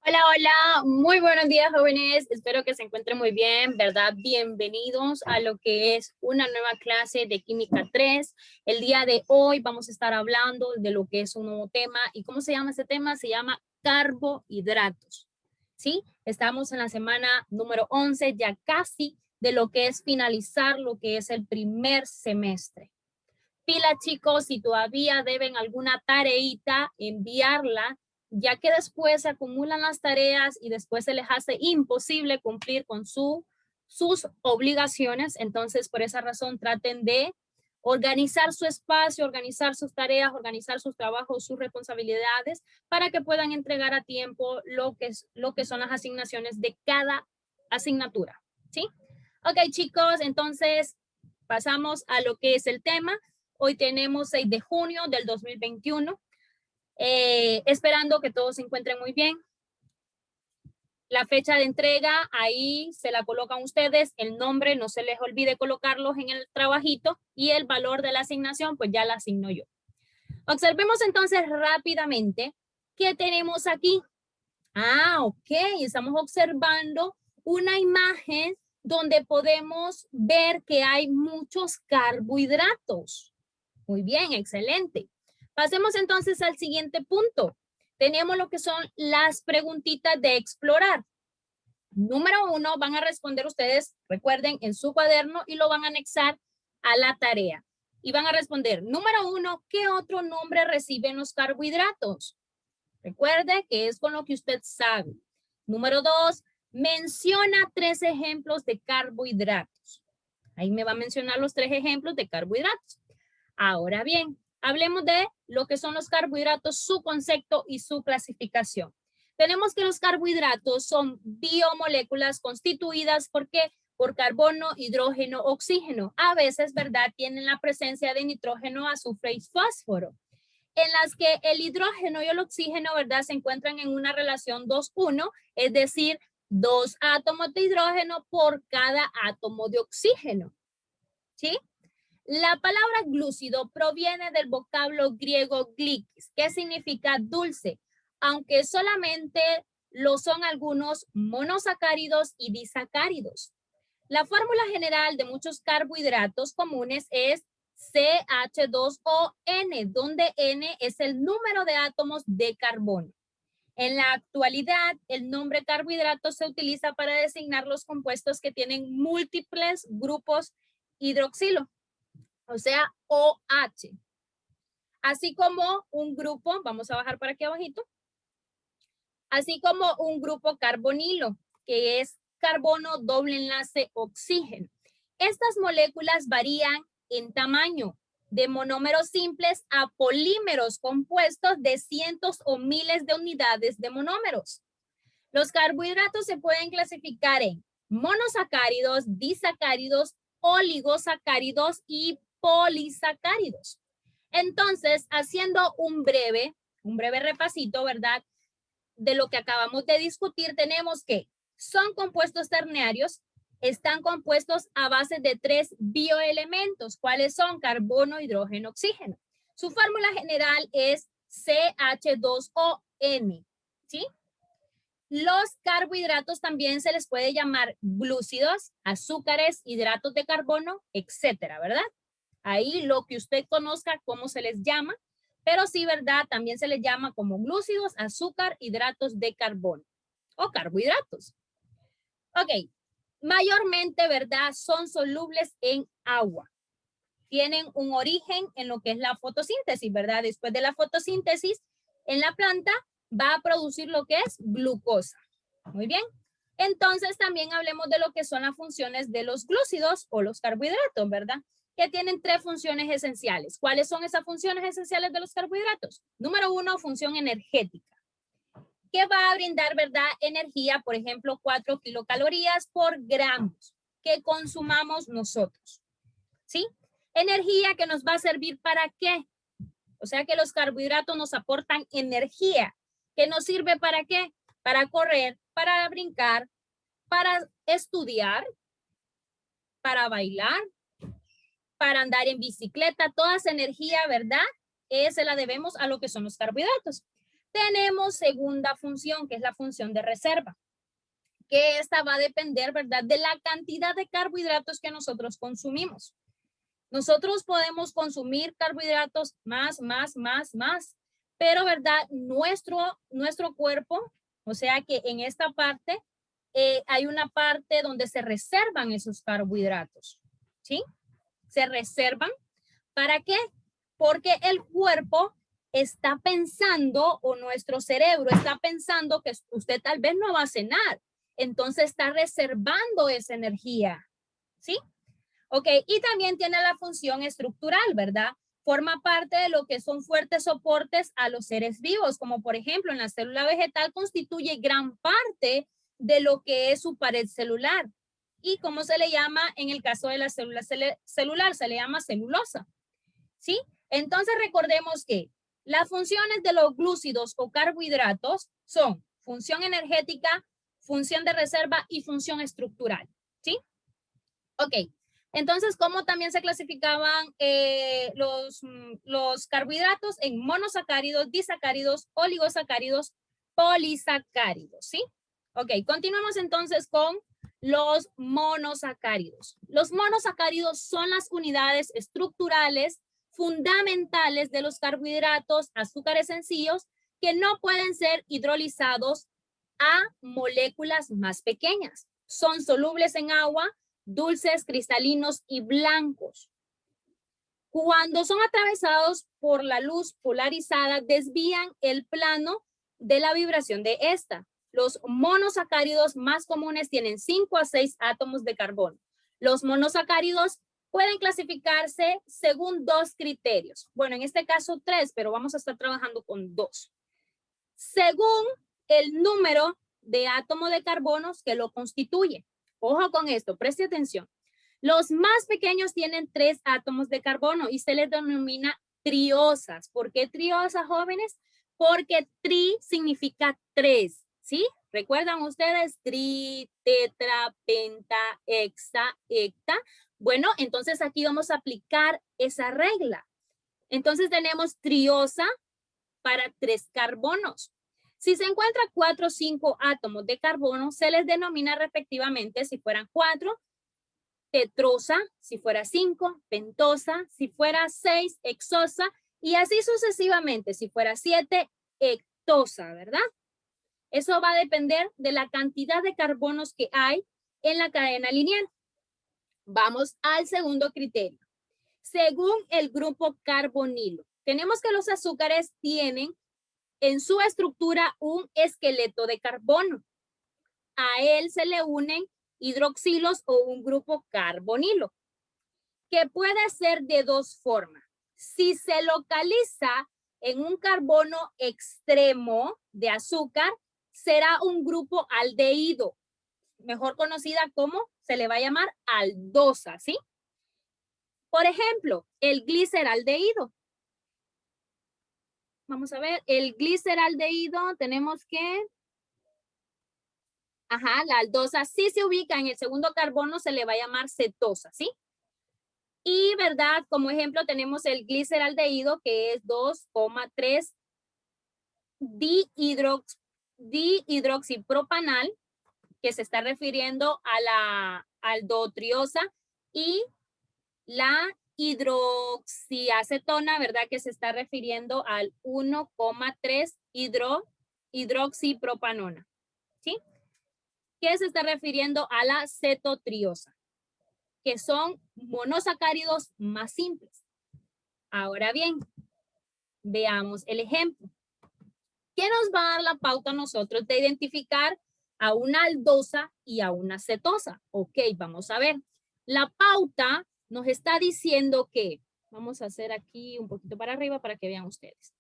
Hola, hola, muy buenos días jóvenes, espero que se encuentren muy bien, ¿verdad? Bienvenidos a lo que es una nueva clase de Química 3. El día de hoy vamos a estar hablando de lo que es un nuevo tema. ¿Y cómo se llama ese tema? Se llama carbohidratos, ¿sí? Estamos en la semana número 11, ya casi de lo que es finalizar lo que es el primer semestre. Pila chicos, si todavía deben alguna tareita, enviarla, ya que después se acumulan las tareas y después se les hace imposible cumplir con sus obligaciones. Entonces, por esa razón, traten de organizar su espacio, organizar sus tareas, organizar sus trabajos, sus responsabilidades, para que puedan entregar a tiempo lo que son las asignaciones de cada asignatura, ¿sí? Ok, chicos, entonces pasamos a lo que es el tema. Hoy tenemos 6 de junio del 2021. Esperando que todos se encuentren muy bien. La fecha de entrega, ahí se la colocan ustedes, el nombre, no se les olvide colocarlos en el trabajito y el valor de la asignación, pues ya la asigno yo. Observemos entonces rápidamente qué tenemos aquí. Ok, estamos observando una imagen donde podemos ver que hay muchos carbohidratos. Muy bien, excelente. Pasemos entonces al siguiente punto. Tenemos lo que son las preguntitas de explorar. Número 1, van a responder ustedes, recuerden, en su cuaderno y lo van a anexar a la tarea. Y van a responder, número 1, ¿qué otro nombre reciben los carbohidratos? Recuerde que es con lo que usted sabe. Número 2, menciona 3 ejemplos de carbohidratos. Ahí me va a mencionar los 3 ejemplos de carbohidratos. Ahora bien, hablemos de lo que son los carbohidratos, su concepto y su clasificación. Tenemos que los carbohidratos son biomoléculas constituidas por carbono, hidrógeno, oxígeno. A veces, ¿verdad? Tienen la presencia de nitrógeno, azufre y fósforo, en las que el hidrógeno y el oxígeno, ¿verdad? Se encuentran en una relación 2:1, es decir, 2 átomos de hidrógeno por cada átomo de oxígeno, ¿sí? La palabra glúcido proviene del vocablo griego glikis, que significa dulce, aunque solamente lo son algunos monosacáridos y disacáridos. La fórmula general de muchos carbohidratos comunes es CH2ON, donde N es el número de átomos de carbono. En la actualidad, el nombre carbohidrato se utiliza para designar los compuestos que tienen múltiples grupos hidroxilo, o sea, OH. Así como un grupo, vamos a bajar para aquí abajito, así como un grupo carbonilo, que es carbono doble enlace oxígeno. Estas moléculas varían en tamaño, de monómeros simples a polímeros compuestos de cientos o miles de unidades de monómeros. Los carbohidratos se pueden clasificar en monosacáridos, disacáridos, oligosacáridos y polisacáridos. Entonces, haciendo un breve repasito, ¿verdad? De lo que acabamos de discutir, tenemos que son compuestos ternarios, están compuestos a base de 3 bioelementos. ¿Cuáles son? Carbono, hidrógeno, oxígeno. Su fórmula general es CH2ON, ¿sí? Los carbohidratos también se les puede llamar glúcidos, azúcares, hidratos de carbono, etcétera, ¿verdad? Ahí lo que usted conozca, cómo se les llama, pero sí, ¿verdad? También se les llama como glúcidos, azúcar, hidratos de carbono o carbohidratos. Ok, mayormente, ¿verdad? Son solubles en agua. Tienen un origen en lo que es la fotosíntesis, ¿verdad? Después de la fotosíntesis, en la planta va a producir lo que es glucosa. Muy bien. Entonces también hablemos de lo que son las funciones de los glúcidos o los carbohidratos, ¿verdad? Que tienen 3 funciones esenciales. ¿Cuáles son esas funciones esenciales de los carbohidratos? Número 1, función energética, que va a brindar, ¿verdad? Energía, por ejemplo, 4 kilocalorías por gramos que consumamos nosotros, ¿sí? Energía que nos va a servir ¿para qué? O sea que los carbohidratos nos aportan energía, que nos sirve ¿para qué? Para correr, para brincar, para estudiar, para bailar, para andar en bicicleta. Toda esa energía, ¿verdad? Se la debemos a lo que son los carbohidratos. Tenemos segunda función, que es la función de reserva, que esta va a depender, ¿verdad?, de la cantidad de carbohidratos que nosotros consumimos. Nosotros podemos consumir carbohidratos más, pero, ¿verdad?, nuestro cuerpo, o sea que en esta parte hay una parte donde se reservan esos carbohidratos, ¿sí? Se reservan. ¿Para qué? Porque el cuerpo está pensando, o nuestro cerebro está pensando que usted tal vez no va a cenar. Entonces está reservando esa energía, ¿sí? Ok, y también tiene la función estructural, ¿verdad? Forma parte de lo que son fuertes soportes a los seres vivos, como por ejemplo en la célula vegetal constituye gran parte de lo que es su pared celular. ¿Y cómo se le llama en el caso de la célula celular? Se le llama celulosa, ¿sí? Entonces recordemos que las funciones de los glúcidos o carbohidratos son función energética, función de reserva y función estructural, ¿sí? Ok, entonces, ¿cómo también se clasificaban los carbohidratos? En monosacáridos, disacáridos, oligosacáridos, polisacáridos, ¿sí? Ok, continuamos entonces con los monosacáridos. Los monosacáridos son las unidades estructurales fundamentales de los carbohidratos, azúcares sencillos, que no pueden ser hidrolizados a moléculas más pequeñas. Son solubles en agua, dulces, cristalinos y blancos. Cuando son atravesados por la luz polarizada, desvían el plano de la vibración de esta. Los monosacáridos más comunes tienen 5 a 6 átomos de carbono. Los monosacáridos pueden clasificarse según 2 criterios. Bueno, en este caso 3, pero vamos a estar trabajando con 2. Según el número de átomos de carbono que lo constituye. Ojo con esto, preste atención. Los más pequeños tienen 3 átomos de carbono y se les denomina triosas. ¿Por qué triosas, jóvenes? Porque tri significa 3, ¿sí? ¿Recuerdan ustedes? Tri, tetra, penta, hexa, hecta. Bueno, entonces aquí vamos a aplicar esa regla. Entonces tenemos triosa para 3 carbonos. Si se encuentran 4 o 5 átomos de carbono, se les denomina respectivamente, si fueran 4, tetrosa, si fuera 5, pentosa, si fuera 6, hexosa, y así sucesivamente, si fuera 7, hectosa, ¿verdad? Eso va a depender de la cantidad de carbonos que hay en la cadena lineal. Vamos al segundo criterio. Según el grupo carbonilo, tenemos que los azúcares tienen en su estructura un esqueleto de carbono. A él se le unen hidroxilos o un grupo carbonilo, que puede ser de 2 formas. Si se localiza en un carbono extremo de azúcar, será un grupo aldehído, mejor conocida como se le va a llamar aldosa, ¿sí? Por ejemplo, el gliceraldehído. Vamos a ver, el gliceraldehído tenemos que... Ajá, la aldosa sí se ubica en el segundo carbono, se le va a llamar cetosa, ¿sí? Y, ¿verdad? Como ejemplo tenemos el gliceraldehído, que es 2,3 dihidroxipropanal, que se está refiriendo a la aldotriosa, y la hidroxiacetona, ¿verdad? Que se está refiriendo al 1,3 hidroxipropanona, ¿sí? Que se está refiriendo a la cetotriosa, que son monosacáridos más simples. Ahora bien, veamos el ejemplo. ¿Qué nos va a dar la pauta a nosotros de identificar a una aldosa y a una cetosa? Ok, vamos a ver. La pauta nos está diciendo que, vamos a hacer aquí un poquito para arriba para que vean ustedes.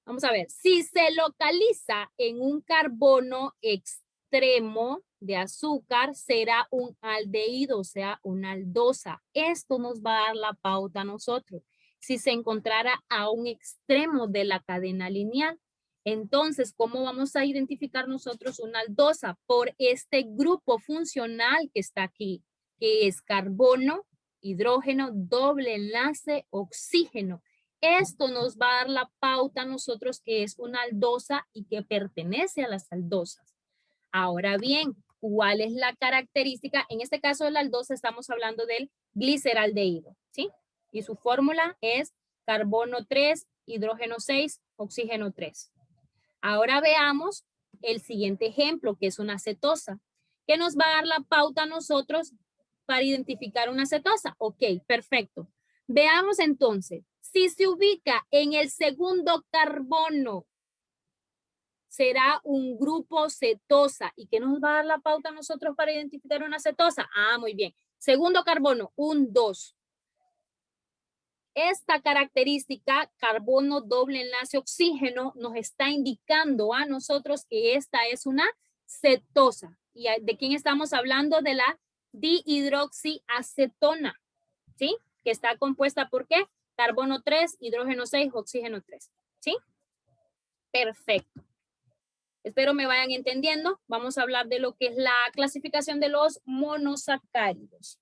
Vamos a ver, si se localiza en un carbono extremo de azúcar, será un aldehído, o sea, una aldosa. Esto nos va a dar la pauta a nosotros. Si se encontrara a un extremo de la cadena lineal, entonces, ¿cómo vamos a identificar nosotros una aldosa? Por este grupo funcional que está aquí, que es carbono, hidrógeno, doble enlace, oxígeno. Esto nos va a dar la pauta a nosotros que es una aldosa y que pertenece a las aldosas. Ahora bien, ¿cuál es la característica? En este caso de la aldosa estamos hablando del gliceraldehído, ¿sí? Y su fórmula es carbono 3, hidrógeno 6, oxígeno 3. Ahora veamos el siguiente ejemplo, que es una cetosa, que nos va a dar la pauta a nosotros para identificar una cetosa. Ok, perfecto. Veamos entonces, si se ubica en el segundo carbono, será un grupo cetosa. ¿Y qué nos va a dar la pauta a nosotros para identificar una cetosa? Ah, muy bien. Segundo carbono, un 2. Esta característica, carbono doble enlace oxígeno, nos está indicando a nosotros que esta es una cetosa. ¿Y de quién estamos hablando? De la dihidroxiacetona, ¿sí? Que está compuesta por ¿qué? Carbono 3, hidrógeno 6, oxígeno 3, ¿sí? Perfecto. Espero me vayan entendiendo. Vamos a hablar de lo que es la clasificación de los monosacáridos.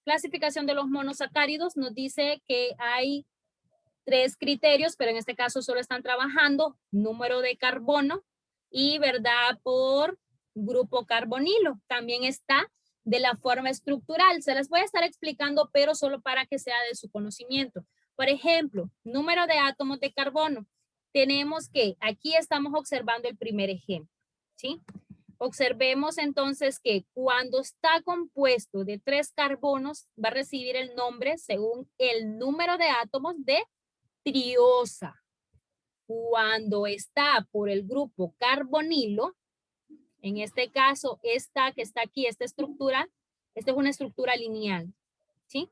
Clasificación de los monosacáridos nos dice que hay 3 criterios, pero en este caso solo están trabajando número de carbono y, ¿verdad?, por grupo carbonilo. También está de la forma estructural. Se las voy a estar explicando, pero solo para que sea de su conocimiento. Por ejemplo, número de átomos de carbono. Tenemos que, aquí estamos observando el primer ejemplo, ¿sí? Observemos entonces que cuando está compuesto de 3 carbonos, va a recibir el nombre según el número de átomos de triosa. Cuando está por el grupo carbonilo, en este caso, esta que está aquí, esta estructura, esta es una estructura lineal, ¿sí?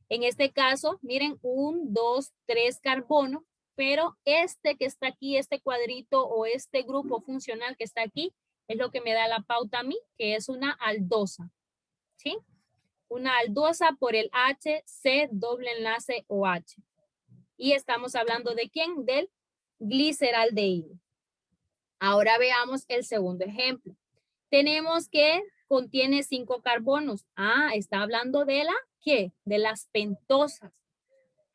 En este caso, miren, 1, 2, 3 carbonos, pero este que está aquí, este cuadrito o este grupo funcional que está aquí, es lo que me da la pauta a mí, que es una aldosa, ¿sí? Una aldosa por el HC doble enlace OH. Y estamos hablando de quién? Del gliceraldehído. Ahora veamos el segundo ejemplo. Tenemos que contiene 5 carbonos. Ah, está hablando de la, ¿qué? De las pentosas.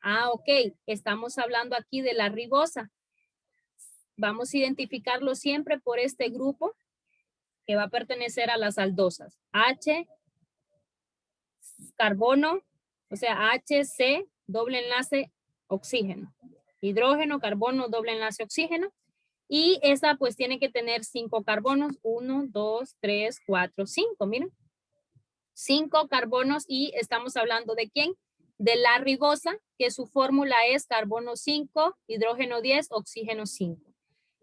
Ah, ok. Estamos hablando aquí de la ribosa. Vamos a identificarlo siempre por este grupo que va a pertenecer a las aldosas. H, carbono, o sea, HC, doble enlace, oxígeno. Hidrógeno, carbono, doble enlace, oxígeno. Y esa pues tiene que tener 5 carbonos. 1, 2, 3, 4, 5. Miren. 5 carbonos y estamos hablando de quién? De la ribosa, que su fórmula es carbono 5, hidrógeno 10, oxígeno 5.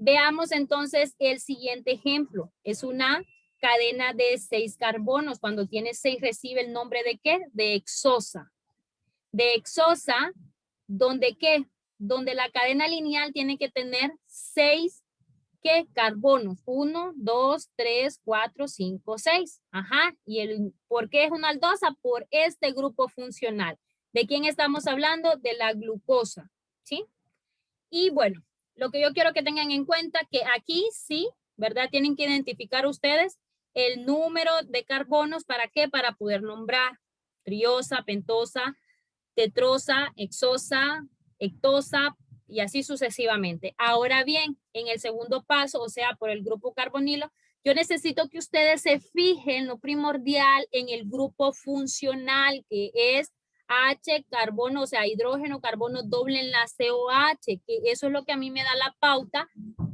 Veamos entonces el siguiente ejemplo. Es una cadena de 6 carbonos. Cuando tiene 6 recibe el nombre de ¿qué? De hexosa. De hexosa, ¿donde qué? Donde la cadena lineal tiene que tener 6 ¿qué? Carbonos. 1, 2, 3, 4, 5, 6. Ajá. ¿Y por qué es una aldosa? Por este grupo funcional. ¿De quién estamos hablando? De la glucosa. ¿Sí? Y bueno, lo que yo quiero que tengan en cuenta que aquí sí, ¿verdad? Tienen que identificar ustedes el número de carbonos. ¿Para qué? Para poder nombrar triosa, pentosa, tetrosa, hexosa, hectosa, y así sucesivamente. Ahora bien, en el segundo paso, o sea, por el grupo carbonilo, yo necesito que ustedes se fijen lo primordial en el grupo funcional, que es H, carbono, o sea, hidrógeno, carbono, doble enlace OH, que eso es lo que a mí me da la pauta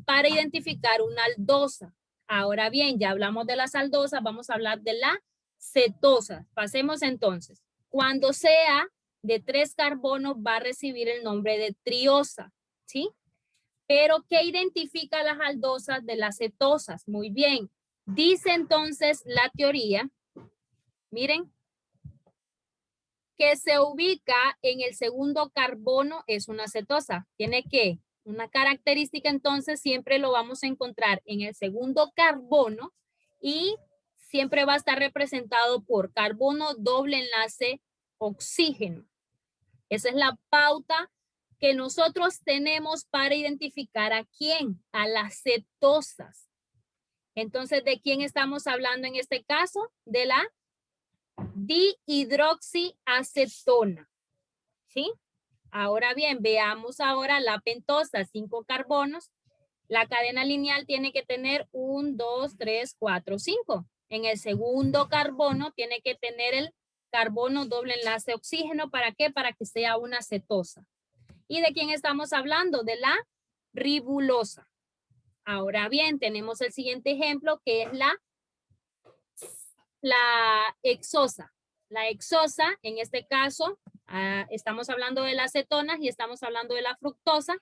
para identificar una aldosa. Ahora bien, ya hablamos de las aldosas, vamos a hablar de la cetosa. Pasemos entonces. Cuando sea de 3 carbonos va a recibir el nombre de triosa, ¿sí? Pero ¿qué identifica las aldosas de las cetosas? Muy bien. Dice entonces la teoría, miren, que se ubica en el segundo carbono es una cetosa. Tiene que, una característica entonces siempre lo vamos a encontrar en el segundo carbono y siempre va a estar representado por carbono doble enlace oxígeno. Esa es la pauta que nosotros tenemos para identificar a quién, a las cetosas. Entonces, ¿de quién estamos hablando en este caso? De la dihidroxiacetona, ¿sí? Ahora bien, veamos ahora la pentosa, 5 carbonos. La cadena lineal tiene que tener 1, 2, 3, 4, 5. En el segundo carbono tiene que tener el carbono doble enlace oxígeno. ¿Para qué? Para que sea una cetosa. ¿Y de quién estamos hablando? De la ribulosa. Ahora bien, tenemos el siguiente ejemplo que es la hexosa. La hexosa, en este caso, estamos hablando de las cetonas y estamos hablando de la fructosa,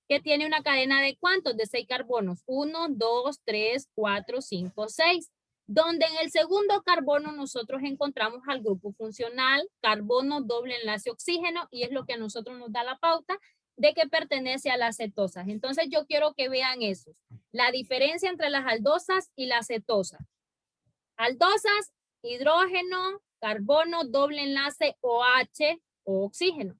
que tiene una cadena de ¿cuántos? De 6 carbonos. 1, 2, 3, 4, 5, 6. Donde en el segundo carbono nosotros encontramos al grupo funcional, carbono doble enlace oxígeno, y es lo que a nosotros nos da la pauta de que pertenece a las cetosas. Entonces yo quiero que vean eso. La diferencia entre las aldosas y las cetosas. Aldosas, hidrógeno, carbono, doble enlace OH o oxígeno.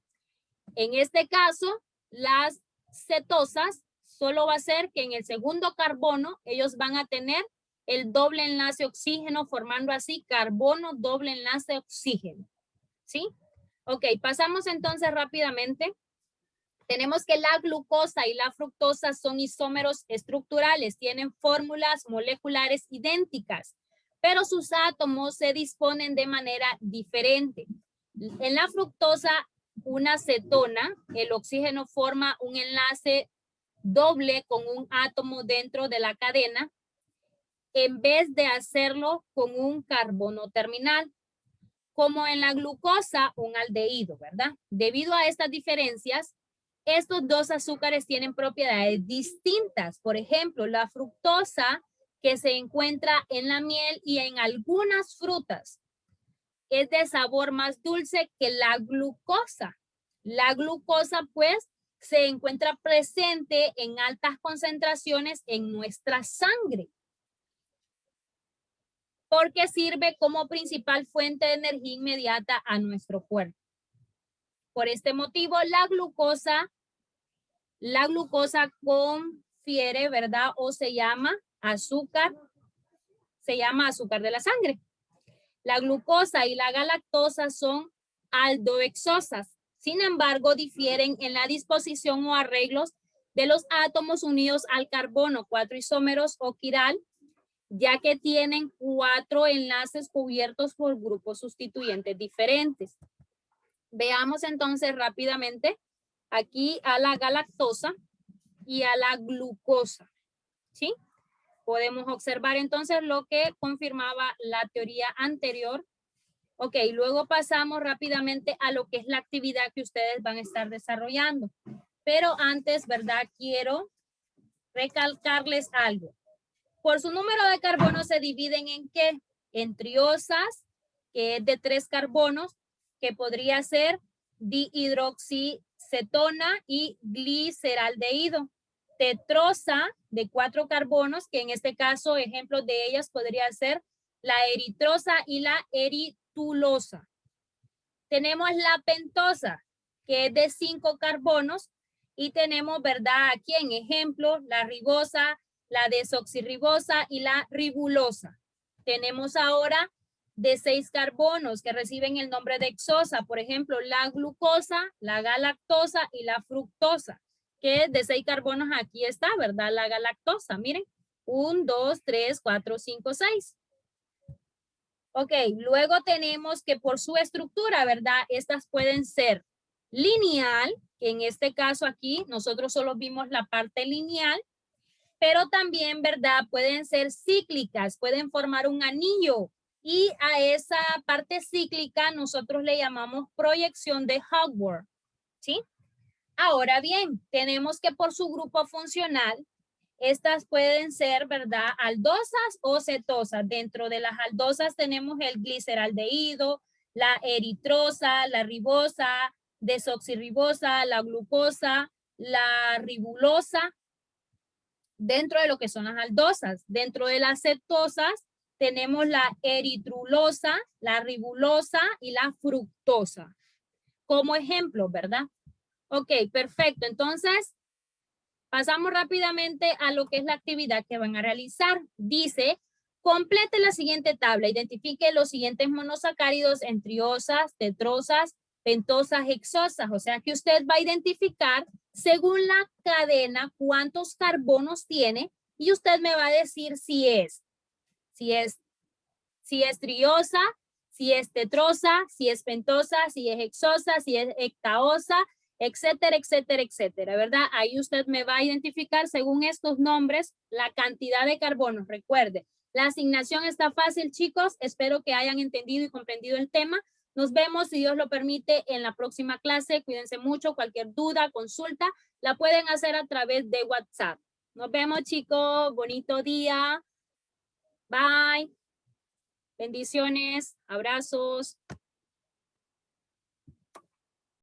En este caso, las cetosas solo va a ser que en el segundo carbono ellos van a tener el doble enlace oxígeno, formando así carbono, doble enlace oxígeno. ¿Sí? Ok, pasamos entonces rápidamente. Tenemos que la glucosa y la fructosa son isómeros estructurales, tienen fórmulas moleculares idénticas, pero sus átomos se disponen de manera diferente. En la fructosa, una cetona, el oxígeno forma un enlace doble con un átomo dentro de la cadena, en vez de hacerlo con un carbono terminal. Como en la glucosa, un aldehído, ¿verdad? Debido a estas diferencias, estos dos azúcares tienen propiedades distintas. Por ejemplo, la fructosa, que se encuentra en la miel y en algunas frutas, es de sabor más dulce que la glucosa. La glucosa, pues, se encuentra presente en altas concentraciones en nuestra sangre, porque sirve como principal fuente de energía inmediata a nuestro cuerpo. Por este motivo, la glucosa confiere, ¿verdad? O se llama azúcar de la sangre. La glucosa y la galactosa son aldohexosas. Sin embargo, difieren en la disposición o arreglos de los átomos unidos al carbono, 4 isómeros o quiral, ya que tienen 4 enlaces cubiertos por grupos sustituyentes diferentes. Veamos entonces rápidamente aquí a la galactosa y a la glucosa, ¿sí? Podemos observar entonces lo que confirmaba la teoría anterior. Ok, luego pasamos rápidamente a lo que es la actividad que ustedes van a estar desarrollando. Pero antes, ¿verdad? Quiero recalcarles algo. Por su número de carbonos se dividen en ¿qué? En triosas, que es de 3 carbonos, que podría ser dihidroxicetona y gliceraldehído. Tetrosa, de 4 carbonos, que en este caso, ejemplos de ellas podría ser la eritrosa y la eritulosa. Tenemos la pentosa, que es de 5 carbonos, y tenemos, ¿verdad? Aquí en ejemplo, la ribosa, la desoxirribosa y la ribulosa. Tenemos ahora de 6 carbonos que reciben el nombre de hexosa, por ejemplo, la glucosa, la galactosa y la fructosa, que es de 6 carbonos. Aquí está, ¿verdad? La galactosa, miren, 1, 2, 3, 4, 5, 6. Ok, luego tenemos que por su estructura, ¿verdad? Estas pueden ser lineal, que en este caso aquí nosotros solo vimos la parte lineal, pero también, ¿verdad? Pueden ser cíclicas, pueden formar un anillo, y a esa parte cíclica nosotros le llamamos proyección de Hawkworth, ¿sí? Ahora bien, tenemos que por su grupo funcional, estas pueden ser, ¿verdad? Aldosas o cetosas. Dentro de las aldosas tenemos el gliceraldehído, la eritrosa, la ribosa, desoxirribosa, la glucosa, la ribulosa, dentro de lo que son las aldosas. Dentro de las cetosas tenemos la eritrulosa, la ribulosa y la fructosa. Como ejemplo, ¿verdad? Ok, perfecto. Entonces, pasamos rápidamente a lo que es la actividad que van a realizar. Dice, complete la siguiente tabla. Identifique los siguientes monosacáridos en triosas, tetrosas, pentosas, hexosas. O sea que usted va a identificar según la cadena cuántos carbonos tiene y usted me va a decir si es triosa, si es tetrosa, si es pentosa, si es hexosa, si es hectaosa, etcétera, etcétera, etcétera, ¿verdad? Ahí usted me va a identificar según estos nombres la cantidad de carbonos. Recuerde, la asignación está fácil, chicos. Espero que hayan entendido y comprendido el tema. Nos vemos, si Dios lo permite, en la próxima clase. Cuídense mucho. Cualquier duda, consulta, la pueden hacer a través de WhatsApp. Nos vemos, chicos. Bonito día. Bye. Bendiciones. Abrazos.